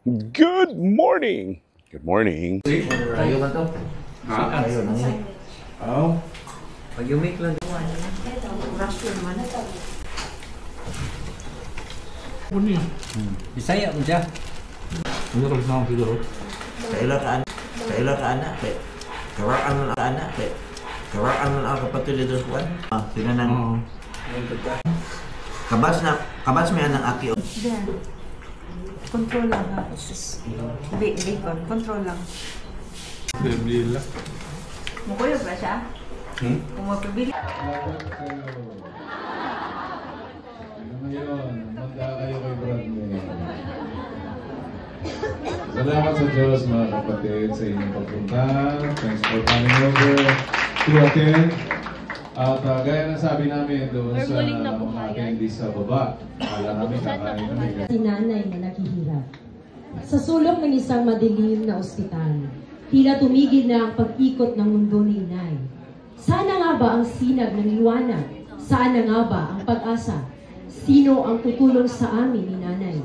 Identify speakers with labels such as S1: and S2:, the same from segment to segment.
S1: Good morning. Good morning.
S2: Tayo man to.
S1: Ha?
S2: Tayo na yun.
S1: Oh.
S2: Pag-umik lang.
S3: Ano yan?
S2: Bisaya mo dyan.
S3: Ano ka sa mga siguro?
S4: Kailan ka anak, kawaan mo na anak, kawaan mo na kapatid dito sa kuwan. Sinanan. Kabas may anang aki.
S5: Diyan. Control lang ha. Bacon. Control lang.
S3: Bibili lang.
S5: Mukuyog ba siya? Kung mapibili.
S6: Ngayon, manda kayo kay Bradley. Salamat sa Diyos mga kapatid sa inyong pagpunta. Thanks for coming over to attend. At gaya ng sabi namin doon sa mga attendees sa baba, akala namin kakain namin.
S7: Si nanay na naghihirap. Sa sulok ng isang madilim na ospital, tila tumigil na ang pag-ikot ng mundo ni inay. Sana nga ba ang sinag ng liwanag? Saan na nga ba ang pag-asa? Sino ang tutulong sa amin ni nanay?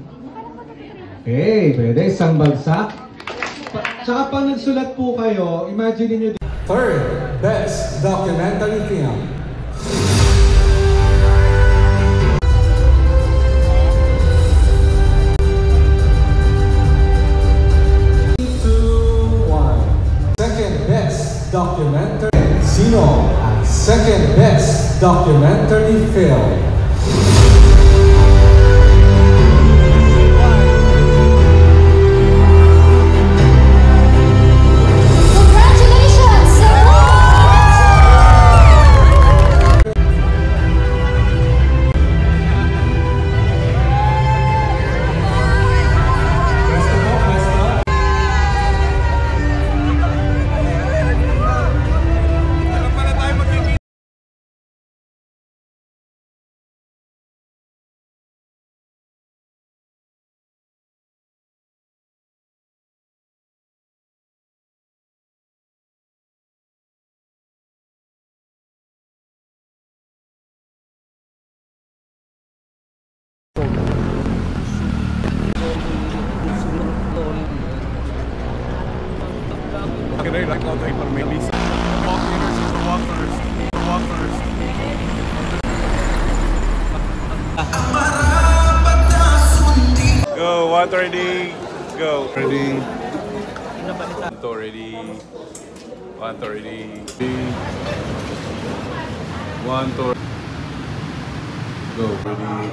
S8: Okay, pwede isang bagsak. Tsaka pag nagsulat po kayo, imagine niyo.
S9: Third Best Documentary Film. Second Best Documentary. Sino ang Second Best Documentary Film?
S1: They like all the maybe walkers is the walkers. The walkers. Go, one ready, go. Ready. One ready. One ready. One to go. Ready.